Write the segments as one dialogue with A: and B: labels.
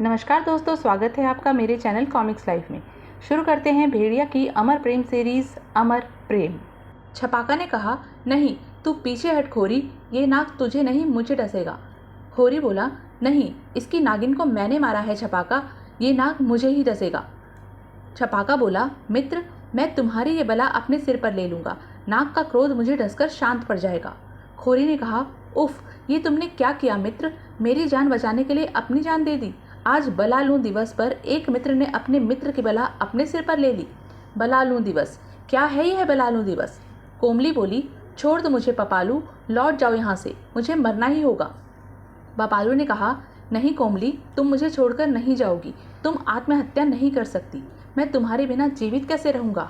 A: नमस्कार दोस्तों, स्वागत है आपका मेरे चैनल कॉमिक्स लाइफ में। शुरू करते हैं भेड़िया की अमर प्रेम सीरीज अमर प्रेम। छपाका ने कहा, नहीं तू पीछे हट खोरी, ये नाग तुझे नहीं मुझे डसेगा। खोरी बोला, नहीं इसकी नागिन को मैंने मारा है छपाका, ये नाग मुझे ही डसेगा। छपाका बोला, मित्र मैं तुम्हारी ये बला अपने सिर पर ले लूँगा, नाग का क्रोध मुझे डसकर शांत पड़ जाएगा। खोरी ने कहा, उफ ये तुमने क्या किया मित्र, मेरी जान बचाने के लिए अपनी जान दे दी। आज बलालू दिवस पर एक मित्र ने अपने मित्र की बला अपने सिर पर ले ली। बलालू दिवस, क्या है यह बलालू दिवस? कोमली बोली, छोड़ दो मुझे पपालू, लौट जाओ यहाँ से, मुझे मरना ही होगा। बपालू ने कहा, नहीं कोमली तुम मुझे छोड़कर नहीं जाओगी, तुम आत्महत्या नहीं कर सकती, मैं तुम्हारे बिना जीवित कैसे रहूँगा?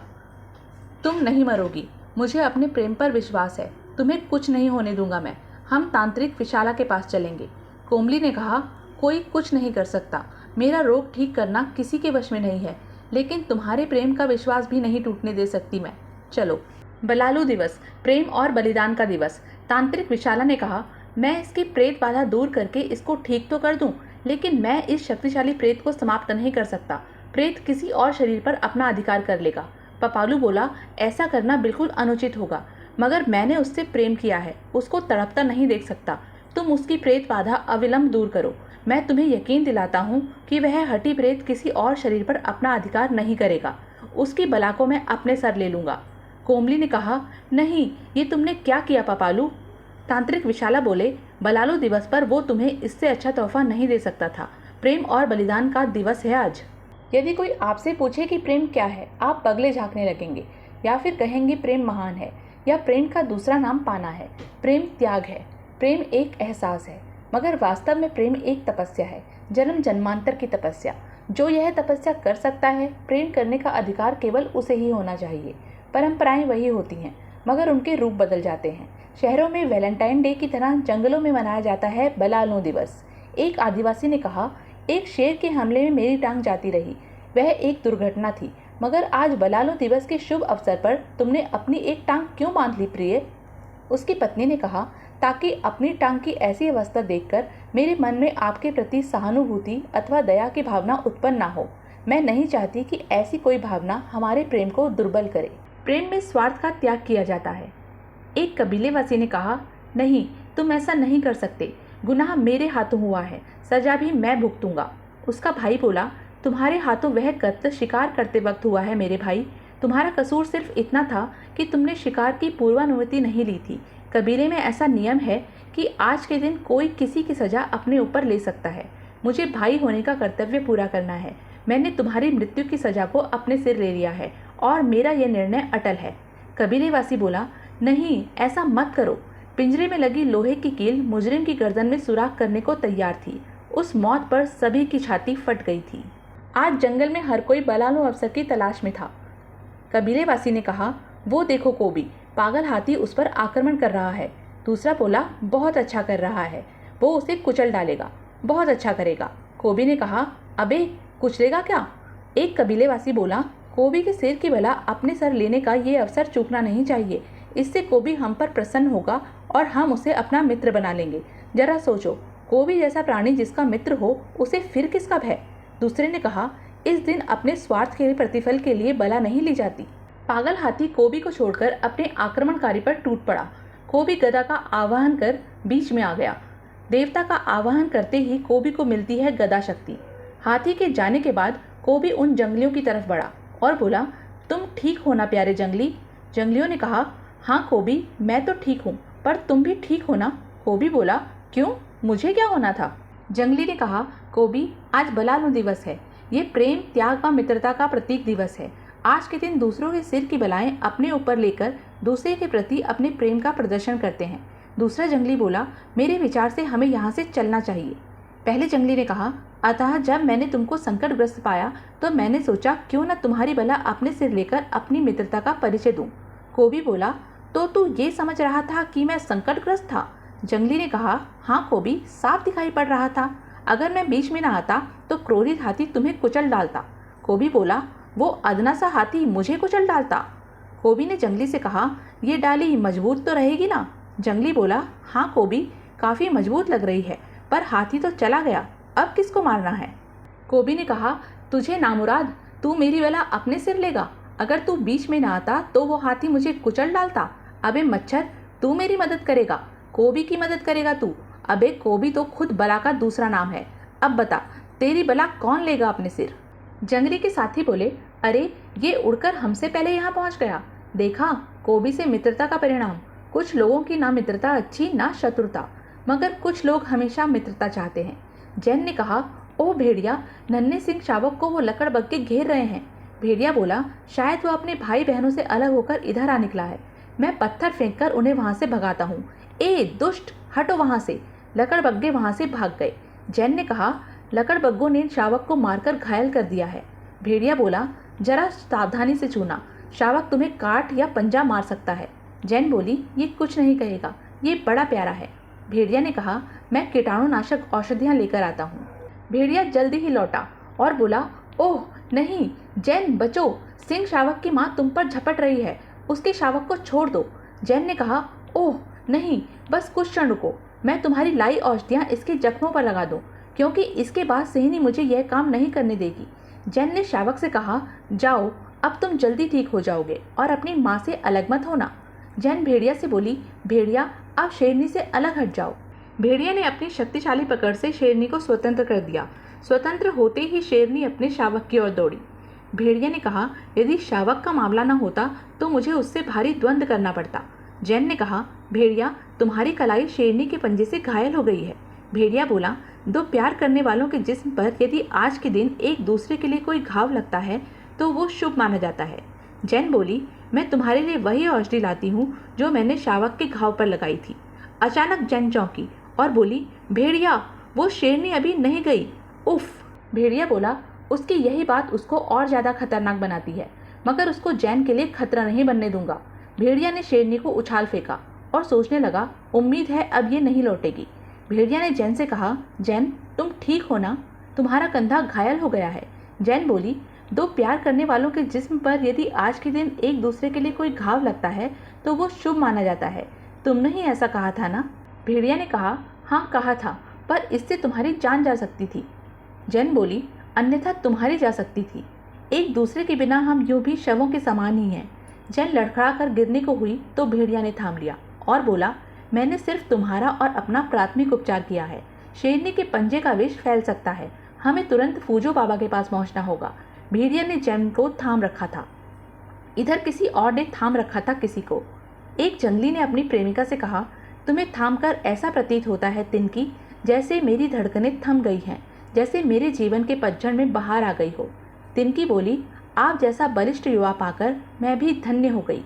A: तुम नहीं मरोगी, मुझे अपने प्रेम पर विश्वास है, तुम्हें कुछ नहीं होने दूंगा मैं, हम तांत्रिक विशाला के पास चलेंगे। कोमली ने कहा, कोई कुछ नहीं कर सकता, मेरा रोग ठीक करना किसी के वश में नहीं है, लेकिन तुम्हारे प्रेम का विश्वास भी नहीं टूटने दे सकती मैं, चलो। बलालू दिवस, प्रेम और बलिदान का दिवस। तांत्रिक विशाला ने कहा, मैं इसकी प्रेत बाधा दूर करके इसको ठीक तो कर दूं, लेकिन मैं इस शक्तिशाली प्रेत को समाप्त नहीं कर सकता, प्रेत किसी और शरीर पर अपना अधिकार कर लेगा। पपालू बोला, ऐसा करना बिल्कुल अनुचित होगा, मगर मैंने उससे प्रेम किया है, उसको तड़पता नहीं देख सकता, तुम उसकी प्रेत बाधा अविलंब दूर करो, मैं तुम्हें यकीन दिलाता हूँ कि वह हठी प्रेत किसी और शरीर पर अपना अधिकार नहीं करेगा, उसकी बला को मैं अपने सर ले लूँगा। कोमली ने कहा, नहीं ये तुमने क्या किया पपालू? तांत्रिक विशाला बोले, बलालू दिवस पर वो तुम्हें इससे अच्छा तोहफा नहीं दे सकता था, प्रेम और बलिदान का दिवस है आज। यदि कोई आपसे पूछे कि प्रेम क्या है, आप पगले झाँकने लगेंगे, या फिर कहेंगे प्रेम महान है, या प्रेम का दूसरा नाम पाना है। प्रेम त्याग है, प्रेम एक एहसास है, मगर वास्तव में प्रेम एक तपस्या है, जन्म जन्मांतर की तपस्या। जो यह तपस्या कर सकता है, प्रेम करने का अधिकार केवल उसे ही होना चाहिए। परंपराएं वही होती हैं, मगर उनके रूप बदल जाते हैं। शहरों में वैलेंटाइन डे की तरह जंगलों में मनाया जाता है बलालू दिवस। एक आदिवासी ने कहा, एक शेर के हमले में मेरी टांग जाती रही, वह एक दुर्घटना थी, मगर आज बलालू दिवस के शुभ अवसर पर तुमने अपनी एक टांग क्यों बांध ली प्रिय? उसकी पत्नी ने कहा, ताकि अपनी टांग की ऐसी अवस्था देखकर मेरे मन में आपके प्रति सहानुभूति अथवा दया की भावना उत्पन्न ना हो। मैं नहीं चाहती कि ऐसी कोई भावना हमारे प्रेम को दुर्बल करे। प्रेम में स्वार्थ का त्याग किया जाता है। एक कबीलेवासी ने कहा, नहीं तुम ऐसा नहीं कर सकते, गुनाह मेरे हाथों हुआ है, सजा भी मैं भुगतूंगा। उसका भाई बोला, तुम्हारे हाथों वह कृत्य शिकार करते वक्त हुआ है मेरे भाई, तुम्हारा कसूर सिर्फ इतना था कि तुमने शिकार की पूर्वानुमति नहीं ली थी। कबीले में ऐसा नियम है कि आज के दिन कोई किसी की सजा अपने ऊपर ले सकता है। मुझे भाई होने का कर्तव्य पूरा करना है। मैंने तुम्हारी मृत्यु की सजा को अपने सिर ले लिया है और मेरा यह निर्णय अटल है। कबीलेवासी बोला, नहीं ऐसा मत करो। पिंजरे में लगी लोहे की कील मुजरिम की गर्दन में सुराख करने को तैयार थी। उस मौत पर सभी की छाती फट गई थी। आज जंगल में हर कोई बलालू अवसर की तलाश में था। कबीलेवासी ने कहा, वो देखो कोबी, पागल हाथी उस पर आक्रमण कर रहा है। दूसरा बोला, बहुत अच्छा कर रहा है, वो उसे कुचल डालेगा, बहुत अच्छा करेगा। कोबी ने कहा, अबे कुचलेगा क्या? एक कबीलेवासी बोला, कोबी के सिर की बला अपने सर लेने का ये अवसर चूकना नहीं चाहिए, इससे कोबी हम पर प्रसन्न होगा और हम उसे अपना मित्र बना लेंगे। जरा सोचो, कोबी जैसा प्राणी जिसका मित्र हो, उसे फिर किसका भय? दूसरे ने कहा, इस दिन अपने स्वार्थ के प्रतिफल के लिए बला नहीं ली जाती। पागल हाथी कोबी को छोड़कर अपने आक्रमणकारी पर टूट पड़ा। कोबी गदा का आवाहन कर बीच में आ गया। देवता का आवाहन करते ही कोबी को मिलती है गदा शक्ति। हाथी के जाने के बाद कोबी उन जंगलियों की तरफ बढ़ा और बोला, तुम ठीक हो ना प्यारे जंगली? जंगलियों ने कहा, हाँ कोबी मैं तो ठीक हूँ, पर तुम भी ठीक हो ना? कोबी बोला, क्यों, मुझे क्या होना था? जंगली ने कहा, कोबी आज बलालू दिवस है, ये प्रेम त्याग व मित्रता का प्रतीक दिवस है। आज के दिन दूसरों के सिर की बलाएं अपने ऊपर लेकर दूसरे के प्रति अपने प्रेम का प्रदर्शन करते हैं। दूसरा जंगली बोला, मेरे विचार से हमें यहाँ से चलना चाहिए। पहले जंगली ने कहा, अतः जब मैंने तुमको संकटग्रस्त पाया तो मैंने सोचा क्यों न तुम्हारी बला अपने सिर लेकर अपनी मित्रता का परिचय दूं। कोबी बोला, तो तू ये समझ रहा था कि मैं संकटग्रस्त था? जंगली ने कहा, हाँ कोबी, साफ दिखाई पड़ रहा था। अगर मैं बीच में न आता तो क्रोधित हाथी तुम्हें कुचल डालता। कोबी बोला, वो अदना सा हाथी मुझे कुचल डालता? कोबी ने जंगली से कहा, ये डाली मजबूत तो रहेगी ना? जंगली बोला, हाँ कोबी, काफ़ी मजबूत लग रही है, पर हाथी तो चला गया, अब किसको मारना है? कोबी ने कहा, तुझे नामुराद, तू मेरी बला अपने सिर लेगा? अगर तू बीच में ना आता तो वो हाथी मुझे कुचल डालता। अबे मच्छर, तू मेरी मदद करेगा, कोबी की मदद करेगा तू? अबे कोबी तो खुद बला का दूसरा नाम है। अब बता, तेरी बला कौन लेगा अपने सिर? जंगली के साथी बोले, अरे ये उड़कर हमसे पहले यहाँ पहुँच गया। देखा, कोबी से मित्रता का परिणाम। कुछ लोगों की ना मित्रता अच्छी ना शत्रुता, मगर कुछ लोग हमेशा मित्रता चाहते हैं। जैन ने कहा, ओह भेड़िया, नन्हे सिंह शावक को वो लकड़बग्गे घेर रहे हैं। भेड़िया बोला, शायद वो अपने भाई बहनों से अलग होकर इधर आ निकला है। मैं पत्थर फेंककर उन्हें वहां से भगाता हूँ। ए दुष्ट, हटो वहां से। लकड़बग्गे वहां से भाग गए। जैन ने कहा, लकड़बग्गों ने शावक को मारकर घायल कर दिया है। भेड़िया बोला, जरा सावधानी से छूना, शावक तुम्हें काट या पंजा मार सकता है। जैन बोली, ये कुछ नहीं कहेगा, ये बड़ा प्यारा है। भेड़िया ने कहा, मैं कीटाणुनाशक औषधियाँ लेकर आता हूँ। भेड़िया जल्दी ही लौटा और बोला, ओह नहीं, जैन बचो, सिंह शावक की माँ तुम पर झपट रही है, उसके शावक को छोड़ दो। जैन ने कहा, ओह नहीं, बस कुछ क्षण रुको, मैं तुम्हारी लाई औषधियाँ इसके जख्मों पर लगा दूँ, क्योंकि इसके बाद सिंहनी मुझे यह काम नहीं करने देगी। जैन ने शावक से कहा, जाओ, अब तुम जल्दी ठीक हो जाओगे और अपनी माँ से अलग मत होना। जैन भेड़िया से बोली, भेड़िया आप शेरनी से अलग हट जाओ। भेड़िया ने अपनी शक्तिशाली पकड़ से शेरनी को स्वतंत्र कर दिया। स्वतंत्र होते ही शेरनी अपने शावक की ओर दौड़ी। भेड़िया ने कहा, यदि शावक का मामला न होता तो मुझे उससे भारी द्वंद्व करना पड़ता। जैन ने कहा, भेड़िया तुम्हारी कलाई शेरनी के पंजे से घायल हो गई है। भेड़िया बोला, दो प्यार करने वालों के जिस्म पर यदि आज के दिन एक दूसरे के लिए कोई घाव लगता है तो वो शुभ माना जाता है। जैन बोली, मैं तुम्हारे लिए वही औषधि लाती हूँ जो मैंने शावक के घाव पर लगाई थी। अचानक जैन चौंकी और बोली, भेड़िया वो शेरनी अभी नहीं गई। उफ। भेड़िया बोला, उसकी यही बात उसको और ज्यादा खतरनाक बनाती है, मगर उसको जैन के लिए खतरा नहीं बनने दूंगा। भेड़िया ने शेरनी को उछाल फेंका और सोचने लगा, उम्मीद है अब ये नहीं लौटेगी। भेड़िया ने जैन से कहा, जैन तुम ठीक हो ना? तुम्हारा कंधा घायल हो गया है। जैन बोली, दो प्यार करने वालों के जिस्म पर यदि आज के दिन एक दूसरे के लिए कोई घाव लगता है तो वो शुभ माना जाता है। तुमने ही ऐसा कहा था ना? भेड़िया ने कहा, हाँ कहा था, पर इससे तुम्हारी जान जा सकती थी। जैन बोली, अन्यथा तुम्हारी जा सकती थी। एक दूसरे के बिना हम यूं भी शवों के समान ही हैं। जैन लड़खड़ा कर गिरने को हुई तो भेड़िया ने थाम लिया और बोला, मैंने सिर्फ तुम्हारा और अपना प्राथमिक उपचार किया है। शेरनी के पंजे का विष फैल सकता है, हमें तुरंत फूजो बाबा के पास पहुंचना होगा। भेड़िया ने जैन को थाम रखा था, इधर किसी और ने थाम रखा था किसी को। एक जंगली ने अपनी प्रेमिका से कहा, तुम्हें थाम कर ऐसा प्रतीत होता है तिनकी, जैसे मेरी धड़कनें थम गई हैं, जैसे मेरे जीवन के पतझड़ में बाहर आ गई हो। तिनकी बोली, आप जैसा बलिष्ठ युवा पाकर मैं भी धन्य हो गई।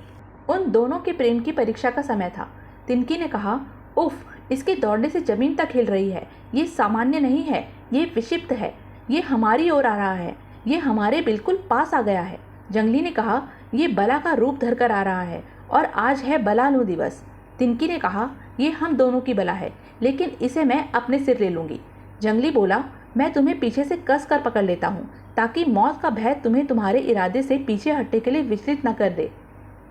A: उन दोनों के प्रेम की परीक्षा का समय था। तिनकी ने कहा, उफ, इसके दौड़ने से जमीन तक हिल रही है, ये सामान्य नहीं है, ये विक्षिप्त है, ये हमारी ओर आ रहा है, ये हमारे बिल्कुल पास आ गया है। जंगली ने कहा, ये बला का रूप धरकर आ रहा है और आज है बलालू दिवस। तिनकी ने कहा, ये हम दोनों की बला है, लेकिन इसे मैं अपने सिर ले लूंगी। जंगली बोला, मैं तुम्हें पीछे से कस कर पकड़ लेता हूँ, ताकि मौत का भय तुम्हें तुम्हारे इरादे से पीछे हटने के लिए विचलित न कर दे।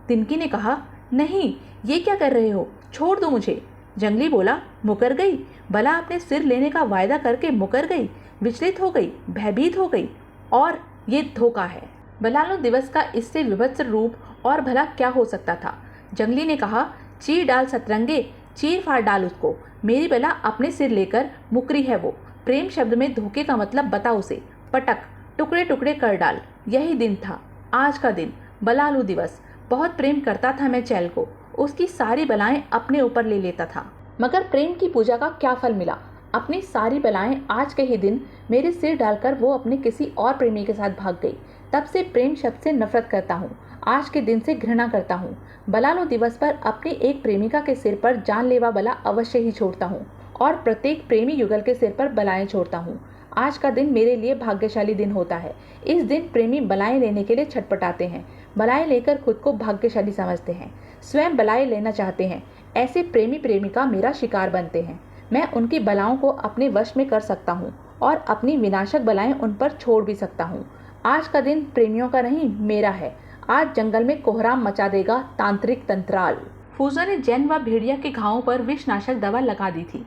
A: तिनकी ने कहा, नहीं, ये क्या कर रहे हो, छोड़ दो मुझे। जंगली बोला, मुकर गई? बला अपने सिर लेने का वायदा करके मुकर गई, विचलित हो गई, भयभीत हो गई, और ये धोखा है। बलालू दिवस का इससे विभत्स रूप और भला क्या हो सकता था? जंगली ने कहा, चीर डाल सतरंगे, चीर फाड़ डाल उसको। मेरी बला अपने सिर लेकर मुकरी है वो। प्रेम शब्द में धोखे का मतलब बता उसे। पटक, टुकड़े टुकड़े कर डाल। यही दिन था, आज का दिन, बलालू दिवस। बहुत प्रेम करता था मैं चैल को, उसकी सारी बलाएं अपने ऊपर ले लेता था, मगर प्रेम की पूजा का क्या फल मिला? अपनी सारी बलाएं आज के ही दिन मेरे सिर डालकर वो अपने किसी और प्रेमी के साथ भाग गई। तब से प्रेम शब्द से नफरत करता हूँ, आज के दिन से घृणा करता हूँ। बलालू दिवस पर अपनी एक प्रेमिका के सिर पर जानलेवा बला अवश्य ही छोड़ता हूँ और प्रत्येक प्रेमी युगल के सिर पर बलाएं छोड़ता हूँ। आज का दिन मेरे लिए भाग्यशाली दिन होता है। इस दिन प्रेमी बलाएं लेने के लिए छटपटाते हैं, बलाएं लेकर खुद को भाग्यशाली समझते हैं, स्वयं बलाएं लेना चाहते हैं। ऐसे प्रेमी प्रेमिका मेरा शिकार बनते हैं। मैं उनकी बलाओं को अपने वश में कर सकता हूँ और अपनी विनाशक बलाएं उन पर छोड़ भी सकता हूँ। आज का दिन प्रेमियों का नहीं, मेरा है। आज जंगल में कोहराम मचा देगा तांत्रिक तंत्राल। फूजो ने जैन व भेड़िया के घावों पर विषनाशक दवा लगा दी थी।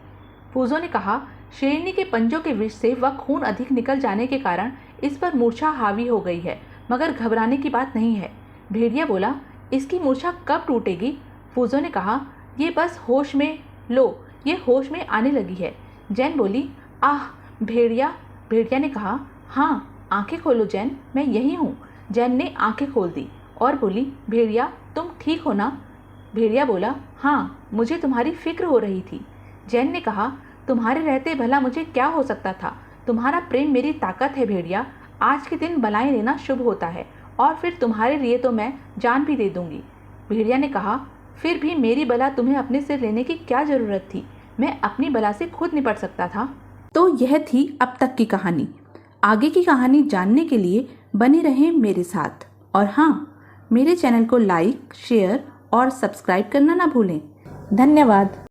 A: फूजो ने कहा, शेरनी के पंजों के विष से वह खून अधिक निकल जाने के कारण इस पर मूर्छा हावी हो गई है, मगर घबराने की बात नहीं है। भेड़िया बोला, इसकी मूर्छा कब टूटेगी? फूजो ने कहा, ये बस होश में लो, ये होश में आने लगी है। जैन बोली, आह भेड़िया। भेड़िया ने कहा, हाँ आंखें खोलो जैन, मैं यही हूँ। जैन ने आंखें खोल दी और बोली, भेड़िया तुम ठीक हो ना? भेड़िया बोला, हाँ मुझे तुम्हारी फिक्र हो रही थी। जैन ने कहा, तुम्हारे रहते भला मुझे क्या हो सकता था? तुम्हारा प्रेम मेरी ताकत है भेड़िया। आज के दिन बलाएं लेना शुभ होता है और फिर तुम्हारे लिए तो मैं जान भी दे दूंगी। भेड़िया ने कहा, फिर भी मेरी बला तुम्हें अपने सिर लेने की क्या ज़रूरत थी? मैं अपनी बला से खुद निपट सकता था। तो यह थी अब तक की कहानी। आगे की कहानी जानने के लिए बने रहें मेरे साथ। और हाँ, मेरे चैनल को लाइक, शेयर और सब्सक्राइब करना ना भूलें। धन्यवाद।